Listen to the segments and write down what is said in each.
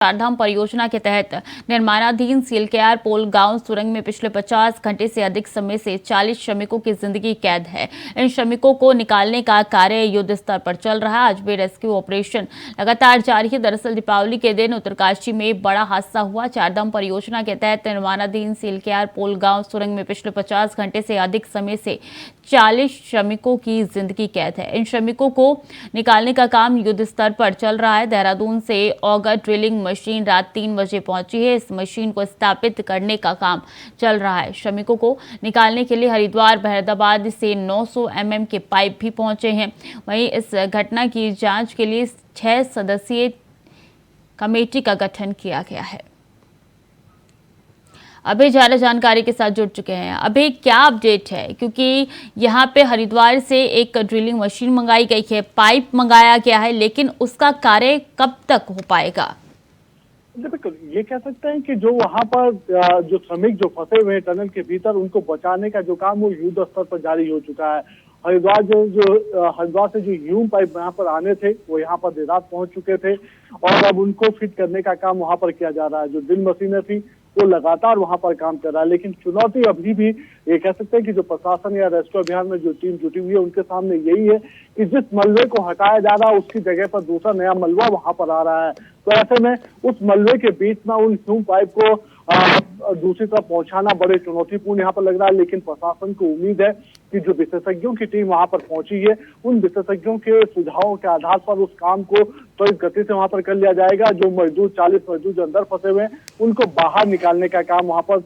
चारधाम परियोजना के तहत निर्माणाधीन सीलकेआर पोल गांव सुरंग में पिछले 50 घंटे से अधिक समय से 40 श्रमिकों की जिंदगी कैद है। इन श्रमिकों को निकालने का कार्य युद्ध स्तर पर चल रहा है। आज भी रेस्क्यू ऑपरेशन लगातार जारी है। दरअसल दीपावली के दिन उत्तरकाशी में बड़ा हादसा हुआ। चारधाम परियोजना के तहत निर्माणाधीन सीलकेआर पोल गांव सुरंग में पिछले 50 घंटे से अधिक समय से 40 श्रमिकों की जिंदगी कैद है। इन श्रमिकों को निकालने का काम युद्ध स्तर पर चल रहा है। देहरादून से ऑगर ड्रिलिंग मशीन रात 3 बजे पहुंची है। इस मशीन को स्थापित करने का काम चल रहा है। श्रमिकों को निकालने के लिए हरिद्वार बहरदाबाद से 900 mm के पाइप भी पहुंचे हैं। वहीं इस घटना की जांच के लिए 6 सदस्यीय कमेटी का गठन किया गया है। अभी ज्यादा जानकारी के साथ जुड़ चुके हैं। अभी क्या अपडेट है, क्योंकि यहाँ पे हरिद्वार से एक ड्रिलिंग मशीन मंगाई गई है, पाइप मंगाया गया है, लेकिन उसका कार्य कब तक हो पाएगा? बिल्कुल, ये कह सकते हैं कि जो वहाँ पर जो श्रमिक जो फंसे हुए हैं टनल के भीतर, उनको बचाने का जो काम वो युद्ध स्तर पर जारी हो चुका है। हरिद्वार से जो ह्यूम पाइप यहाँ पर आने थे वो यहाँ पर देर रात पहुंच चुके थे और अब उनको फिट करने का काम वहाँ पर किया जा रहा है। जो ड्रिल मशीनें थी वो लगातार वहाँ पर काम कर रहा है, लेकिन चुनौती अभी भी ये कह सकते हैं कि जो प्रशासन या रेस्क्यू अभियान में जो टीम जुटी हुई है उनके सामने यही है कि जिस मलबे को हटाया जा रहा है उसकी जगह पर दूसरा नया मलबा वहाँ पर आ रहा है। तो ऐसे में उस मलबे के बीच में उन ह्यूम पाइप को दूसरी तरफ पहुंचाना बड़े चुनौतीपूर्ण यहाँ पर लग रहा है। लेकिन प्रशासन को उम्मीद है कि जो विशेषज्ञों की टीम वहां पर पहुंची है उन विशेषज्ञों के सुझावों के आधार पर उस काम को त्वरित गति से वहां पर कर लिया जाएगा। जो मजदूर 40 मजदूर जो अंदर फंसे हुए हैं उनको बाहर निकालने का काम वहां पर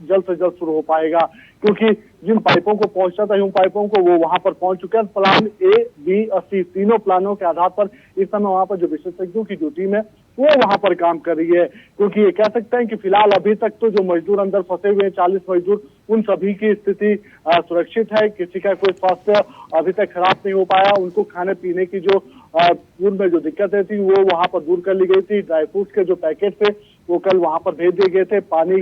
जल्द से जल्द शुरू हो पाएगा, क्योंकि जिन पाइपों को पहुंचना था उन पाइपों को वो वहां पर पहुंच चुके हैं। प्लान ए, बी और सी तीनों प्लानों के आधार पर इस समय वहां पर जो विशेषज्ञों की जो टीम है वो वहां पर काम कर रही है। क्योंकि ये कह सकते हैं कि फिलहाल अभी तक तो जो मजदूर अंदर फंसे हुए हैं 40 मजदूर, उन सभी की स्थिति सुरक्षित है। किसी का कोई स्वास्थ्य अभी तक खराब नहीं हो पाया। उनको खाने पीने की जो पूर्व में जो दिक्कतें थी वो वहां पर दूर कर ली गई थी। ड्राई फ्रूट्स के जो पैकेट थे वो कल वहां पर भेज दिए गए थे। पानी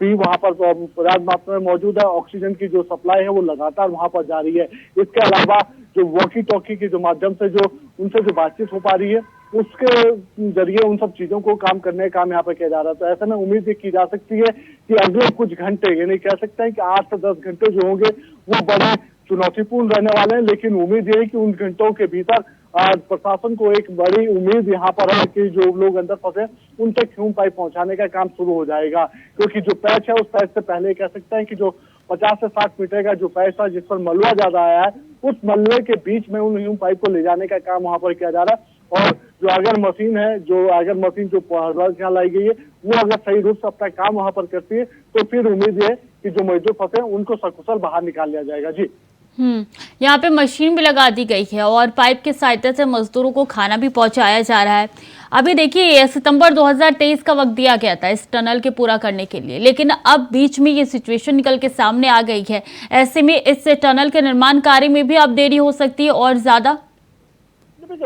भी वहां पर पर्याप्त मात्रा में मौजूद है। ऑक्सीजन की जो सप्लाई है वो लगातार वहां पर जारी है। इसके अलावा जो वॉकी टॉकी के जो माध्यम से जो उनसे जो बातचीत हो पा रही है उसके जरिए उन सब चीजों को काम करने का काम यहाँ पर किया जा रहा है। तो ऐसे में उम्मीद ये की जा सकती है कि अगले कुछ घंटे, यानी कह सकते हैं कि 8 से 10 घंटे जो होंगे वो बड़े चुनौतीपूर्ण रहने वाले हैं। लेकिन उम्मीद ये है कि उन घंटों के भीतर प्रशासन को एक बड़ी उम्मीद यहाँ पर है कि जो लोग अंदर फंसे उन तक ह्यूम पाइप पहुंचाने का काम शुरू हो जाएगा। क्योंकि जो पैच है उस पैच से पहले कह सकते हैं कि जो 50 से 60 मीटर का जो पैच था जिस पर मलबा ज्यादा आया है उस मलबे के बीच में उन ह्यूम पाइप को ले जाने का काम वहां पर किया जा रहा है। और जो अगर मशीन है, जो अगर मशीन जो यहाँ लाई गई है वो अगर सही रूप से अपना काम वहां पर करती है तो फिर उम्मीद है कि जो मजदूर फंसे उनको सकुशल बाहर निकाल लिया जाएगा। जी, यहाँ पे मशीन भी लगा दी गई है और पाइप की सहायता से मजदूरों को खाना भी पहुंचाया जा रहा है। अभी देखिए, सितंबर 2023 का वक्त दिया गया था इस टनल के पूरा करने के लिए, लेकिन अब बीच में ये सिचुएशन निकल के सामने आ गई है। ऐसे में इस टनल के निर्माण कार्य में भी अब देरी हो सकती है और ज्यादा।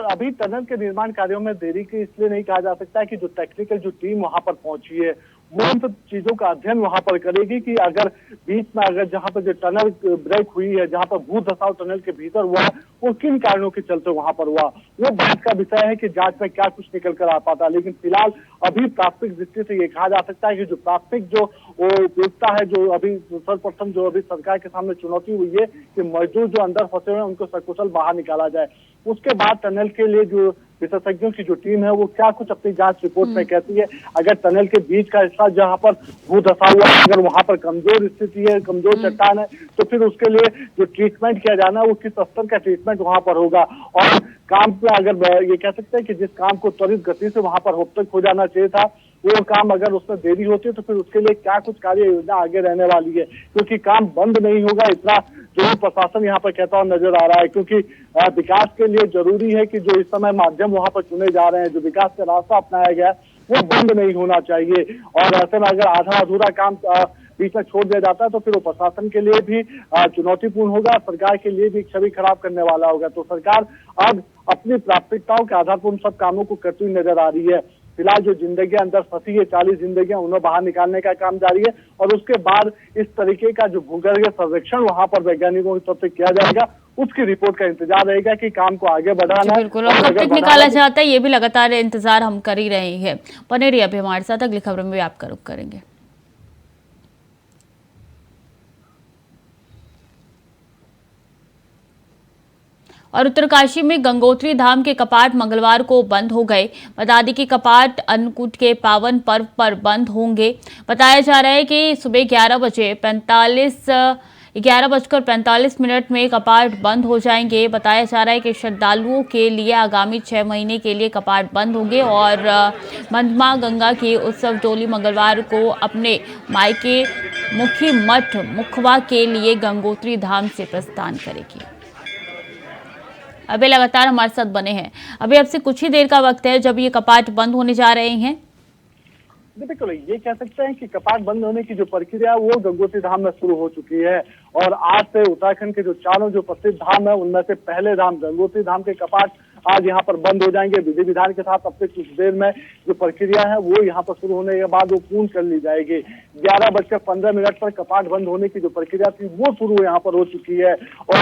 अभी टनल के निर्माण कार्यों में देरी की इसलिए नहीं कहा जा सकता है कि जो टेक्निकल जो टीम वहां पर पहुंची है वो उन सब चीजों का अध्ययन वहां पर करेगी कि अगर बीच में अगर जहां पर जो टनल ब्रेक हुई है, जहां पर भू धसाव टनल के भीतर हुआ वो किन कारणों के चलते वहां पर हुआ, वो बात का विषय है कि जांच में क्या कुछ निकल कर आ पाता। लेकिन फिलहाल अभी प्राथमिक दृष्टि से ये कहा जा सकता है कि जो प्राथमिक जो उपयुक्तता है, जो अभी सर्वप्रथम जो अभी सरकार के सामने चुनौती हुई है कि मजदूर जो अंदर फंसे हुए हैं उनको सकुशल बाहर निकाला जाए। उसके बाद टनल के लिए जो विशेषज्ञों की जो टीम है वो क्या कुछ अपनी जांच रिपोर्ट में कहती है। अगर टनल के बीच का हिस्सा जहां पर भू धसा हुआ है, अगर वहां पर कमजोर स्थिति है, कमजोर चट्टान है, तो फिर उसके लिए जो ट्रीटमेंट किया जाना है वो किस स्तर का ट्रीटमेंट वहां पर होगा। और काम पे अगर ये कह सकते हैं कि जिस काम को त्वरित गति से वहां पर अब तक हो जाना चाहिए था वो काम अगर उसमें देरी होती है तो फिर उसके लिए क्या कुछ कार्य योजना आगे रहने वाली है। क्योंकि काम बंद नहीं होगा इतना जो प्रशासन यहाँ पर कहता हुआ नजर आ रहा है। क्योंकि विकास के लिए जरूरी है कि जो इस समय माध्यम वहां पर चुने जा रहे हैं, जो विकास का रास्ता अपनाया गया है वो बंद नहीं होना चाहिए। और ऐसे में अगर आधा अधूरा काम बीच में छोड़ दिया जाता है तो फिर वो प्रशासन के लिए भी चुनौतीपूर्ण होगा, सरकार के लिए भी छवि खराब करने वाला होगा। तो सरकार अब अपनी प्राथमिकताओं के आधार पर उन सब कामों को करती हुई नजर आ रही है। फिलहाल जो जिंदगी अंदर फंसी है 40 जिंदगियां, उन्हें बाहर निकालने का काम जारी है और उसके बाद इस तरीके का जो भूगर्भीय सर्वेक्षण वहां पर वैज्ञानिकों की तरफ से किया जाएगा उसकी रिपोर्ट का इंतजार रहेगा कि काम को आगे जी बढ़ाना है। बिल्कुल, और कब तक निकाला जाता है ये भी लगातार इंतजार हम कर ही रहे हैं। बने रहिए अभी हमारे साथ, अगली खबरों में भी आपका रुख करेंगे। और उत्तरकाशी में गंगोत्री धाम के कपाट मंगलवार को बंद हो गए। बता दें कि कपाट अन्नकूट के पावन पर्व पर बंद होंगे। बताया जा रहा है कि सुबह 11:45 में कपाट बंद हो जाएंगे। बताया जा रहा है कि श्रद्धालुओं के लिए आगामी 6 महीने के लिए कपाट बंद होंगे और मंदमा गंगा की उत्सव टोली मंगलवार को अपने मायके मुखी मठ मुखवा के लिए गंगोत्री धाम से प्रस्थान करेगी। अभी लगातार हमारे साथ बने हैं। अभी अब से कुछ ही देर का वक्त है जब ये कपाट बंद होने जा रहे हैं। बिल्कुल, ये कह सकते हैं कि कपाट बंद होने की जो प्रक्रिया है वो गंगोत्री धाम में शुरू हो चुकी है और आज से उत्तराखंड के जो चारों जो प्रसिद्ध धाम है उनमें से पहले धाम गंगोत्री धाम के कपाट आज यहाँ पर बंद हो जाएंगे। विधि विधान के साथ अब से कुछ देर में जो प्रक्रिया है वो यहाँ पर शुरू होने के बाद वो पूर्ण कर ली जाएगी। 11:15 पर कपाट बंद होने की जो प्रक्रिया थी वो शुरू यहाँ पर हो चुकी है और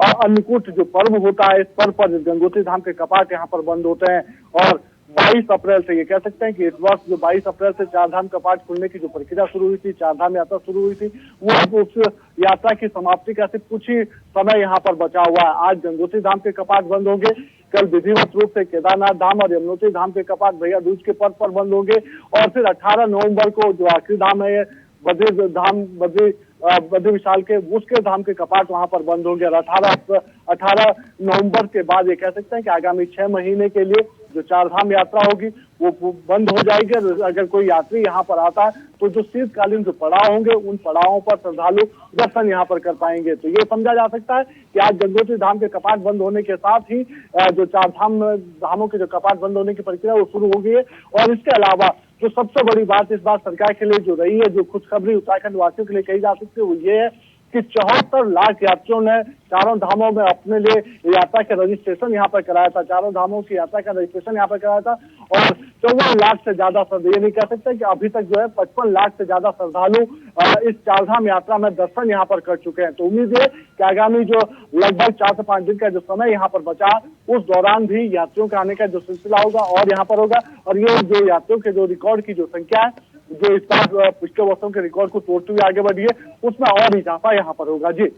अन्नकूट जो पर्व होता है इस पर्व पर गंगोत्री धाम के कपाट यहाँ पर बंद होते हैं और 22 अप्रैल से ये कह सकते हैं कि इस वर्ष जो 22 अप्रैल से चारधाम कपाट खुलने की जो प्रक्रिया शुरू हुई थी, चारधाम यात्रा शुरू हुई थी, वो उस यात्रा की समाप्ति का सिर्फ कुछ ही समय यहाँ पर बचा हुआ है। आज गंगोत्री धाम के कपाट बंद होंगे, कल विधिवत रूप से केदारनाथ धाम और यमुनोत्री धाम के कपाट भैया दूज के पर्व पर बंद होंगे और फिर 18 नवंबर को जो आखिरी धाम है बद्री विशाल के उसके धाम के कपाट वहां पर बंद होंगे। 18 नवंबर के बाद ये कह सकते हैं कि आगामी 6 महीने के लिए जो चारधाम यात्रा होगी वो बंद हो जाएगी। अगर कोई यात्री यहाँ पर आता है तो जो शीतकालीन जो पड़ाव होंगे उन पड़ावों पर श्रद्धालु दर्शन यहाँ पर कर पाएंगे। तो ये समझा जा सकता है कि आज गंगोत्री धाम के कपाट बंद होने के साथ ही जो धामों के जो कपाट बंद होने की प्रक्रिया वो शुरू हो गई है। और इसके अलावा जो सबसे बड़ी बात इस बार सरकार के लिए जो रही है, जो खुशखबरी उत्तराखंड वासियों के लिए कही जा सकती है, वो ये है कि 74 लाख यात्रियों ने चारों धामों में अपने लिए यात्रा का रजिस्ट्रेशन यहाँ पर कराया था। चारों धामों की यात्रा का रजिस्ट्रेशन यहाँ पर कराया था और 54 लाख से ज्यादा ये नहीं कह सकते कि अभी तक जो है 55 लाख से ज्यादा श्रद्धालु इस चारधाम यात्रा में दर्शन यहाँ पर कर चुके हैं। तो उम्मीद है कि आगामी जो लगभग 4 से 5 दिन का जो समय यहाँ पर बचा उस दौरान भी यात्रियों के आने का जो सिलसिला होगा और यहाँ पर होगा और ये जो यात्रियों के जो रिकॉर्ड की जो संख्या है जो इस बार पिछले वर्षों के रिकॉर्ड को तोड़ते हुए आगे बढ़ी है उसमें और इजाफा यहाँ पर होगा। जी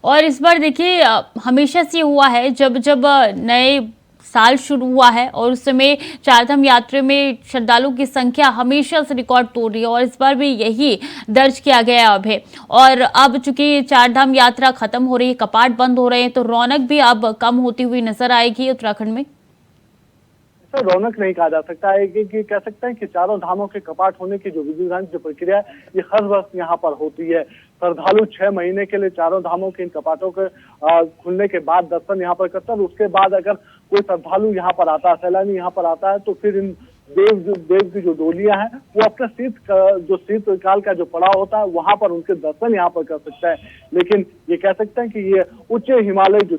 और इस बार देखिए हमेशा से हुआ है जब नए साल शुरू हुआ है और उस समय चारधाम यात्रा में श्रद्धालुओं की संख्या हमेशा से रिकॉर्ड तोड़ रही है और इस बार भी यही दर्ज किया गया अब है। और अब चूंकि चारधाम यात्रा खत्म हो रही है, कपाट बंद हो रहे हैं, तो रौनक भी अब कम होती हुई नजर आएगी उत्तराखंड में। सर रौनक नहीं कहा जा सकता है कि कह सकते हैं कि चारों धामों के कपाट होने की जो विधि विधान जो प्रक्रिया है ये हर वर्ष यहाँ पर होती है। श्रद्धालु 6 महीने के लिए चारों धामों के इन कपाटों के खुलने के बाद दर्शन यहाँ पर करता है। उसके बाद अगर कोई श्रद्धालु यहाँ पर आता है, सैलानी यहाँ पर आता है, तो फिर इन देव की जो डोलियां हैं वो अपने शीतकाल का जो पड़ाव होता है वहां पर उनके दर्शन यहाँ पर कर सकते हैं। लेकिन ये कह सकते हैं कि ये उच्च हिमालय जो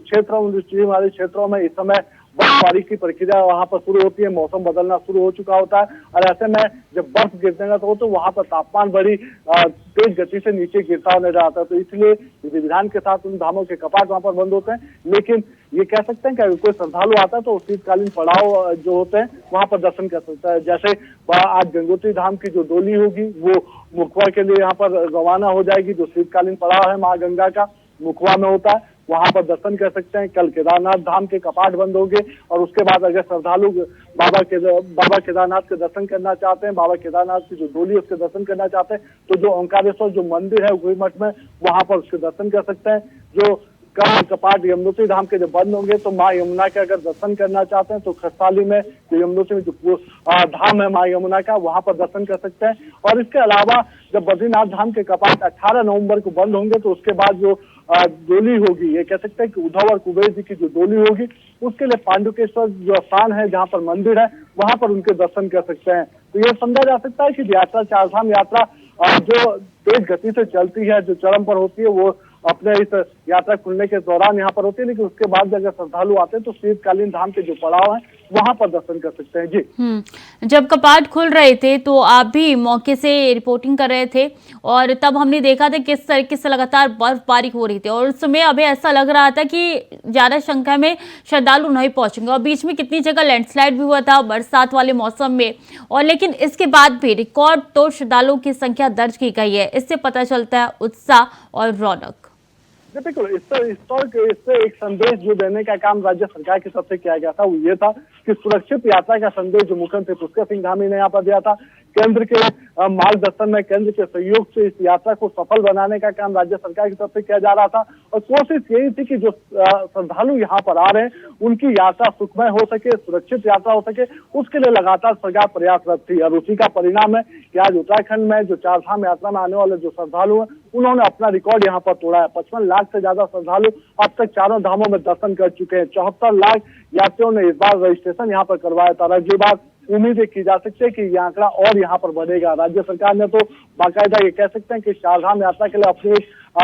हिमालय क्षेत्रों में इस समय बर्फबारी की प्रक्रिया वहां पर शुरू होती है, मौसम बदलना शुरू हो चुका होता है और ऐसे में जब बर्फ गिरने का तो वहां पर तापमान बड़ी तेज गति से नीचे गिरता हुआ नजर आता है। तो इसलिए विधि विधान के साथ उन धामों के कपाट वहां पर बंद होते हैं। लेकिन ये कह सकते हैं कि अगर कोई श्रद्धालु आता है तो शीतकालीन पड़ाव जो होते हैं वहां पर दर्शन कर सकता है। जैसे आज गंगोत्री धाम की जो डोली होगी वो मुखवा के लिए यहाँ पर रवाना हो जाएगी। जो शीतकालीन पड़ाव है माँ गंगा का मुखवा में होता है वहां पर दर्शन कर सकते हैं। कल केदारनाथ धाम के कपाट बंद होंगे और उसके बाद अगर श्रद्धालु बाबा केदारनाथ के दर्शन करना चाहते हैं, बाबा केदारनाथ की जो डोली उसके दर्शन करना चाहते हैं, तो जो ओंकारेश्वर जो मंदिर है उखरी मठ में वहां पर उसके दर्शन कर सकते हैं। जो कपाट यमुनोत्री धाम के जब बंद होंगे तो माँ यमुना के अगर दर्शन करना चाहते हैं तो खरसाली में जो यमुनोत्री में जो धाम है माँ यमुना का वहां पर दर्शन कर सकते हैं। और इसके अलावा जब बद्रीनाथ धाम के कपाट 18 नवंबर को बंद होंगे तो उसके बाद जो डोली होगी, ये कह सकते हैं कि उद्धव और कुबेर जी की जो डोली होगी उसके लिए पांडुकेश्वर जो स्थान है जहाँ पर मंदिर है वहां पर उनके दर्शन कर सकते हैं। तो ये समझा जा सकता है कि यात्रा चारधाम यात्रा जो तेज गति से चलती है, जो चरम पर होती है, वो अपने इस यात्रा खुलने के दौरान यहाँ पर होती है। लेकिन उसके बाद अगर श्रद्धालु आते हैं तो शीतकालीन धाम के जो पड़ाव है वहां पर दर्शन कर सकते हैं। जी। जब कपाट खुल रहे थे तो आप भी मौके से रिपोर्टिंग कर रहे थे और तब हमने देखा था किस तरीके से लगातार बर्फबारी हो रही थी और उस समय अभी ऐसा लग रहा था कि ज्यादा संख्या में श्रद्धालु नहीं पहुंचेंगे और बीच में कितनी जगह लैंडस्लाइड भी हुआ था बरसात वाले मौसम में और लेकिन इसके बाद भी रिकॉर्ड तो श्रद्धालुओं की संख्या दर्ज की गई है। इससे पता चलता है उत्साह और रौनक। जी बिल्कुल, इससे एक संदेश जो देने का काम राज्य सरकार की तरफ से किया गया था वो ये था कि सुरक्षित यात्रा का संदेश जो मुख्यमंत्री पुष्कर सिंह धामी ने यहाँ पर दिया था, केंद्र के मार्गदर्शन में, केंद्र के सहयोग से इस यात्रा को सफल बनाने का काम राज्य सरकार की तरफ से किया जा रहा था और कोशिश यही थी कि जो श्रद्धालु यहाँ पर आ रहे हैं उनकी यात्रा सुखमय हो सके, सुरक्षित यात्रा हो सके, उसके लिए लगातार सरकार प्रयासरत थी और उसी का परिणाम है कि आज उत्तराखंड में जो चार धाम यात्रा में आने वाले जो श्रद्धालु हैं उन्होंने अपना रिकॉर्ड यहाँ पर तोड़ा है। 55 लाख से ज्यादा श्रद्धालु अब तक चारों धामों में दर्शन कर चुके हैं। 74 लाख यात्रियों ने इस बार रजिस्ट्रेशन यहाँ पर करवाया था। अगली बार उम्मीद की जा सकती है कि यह आंकड़ा और यहाँ पर बढ़ेगा। राज्य सरकार ने तो बाकायदा ये कह सकते हैं कि चारधाम यात्रा के लिए अपनी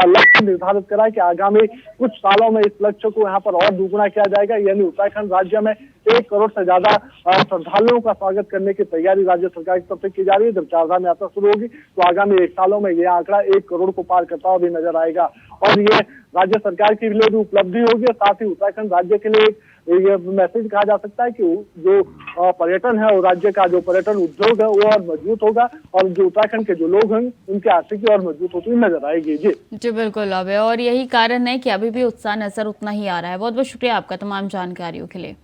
लक्ष्य निर्धारित करा है कि आगामी कुछ सालों में इस लक्ष्य को यहाँ पर और दुगुना किया जाएगा, यानी उत्तराखंड राज्य में 1 करोड़ से ज्यादा श्रद्धालुओं का स्वागत करने की तैयारी राज्य सरकार की तरफ से की जा रही है। जब चारधाम यात्रा शुरू होगी तो आगामी 1 सालों में यह आंकड़ा 1 करोड़ को पार करता हुआ भी नजर आएगा और ये राज्य सरकार के लिए भी उपलब्धि होगी और साथ ही उत्तराखंड राज्य के लिए ये मैसेज कहा जा सकता है कि जो पर्यटन है और राज्य का जो पर्यटन उद्योग है वो और मजबूत होगा और जो उत्तराखंड के जो लोग हैं उनकी आर्थिकी और मजबूत होती हुई नजर आएगी। जी बिल्कुल अभय, और यही कारण है कि अभी भी उत्साह नजर उतना ही आ रहा है। बहुत बहुत शुक्रिया आपका तमाम जानकारियों के लिए।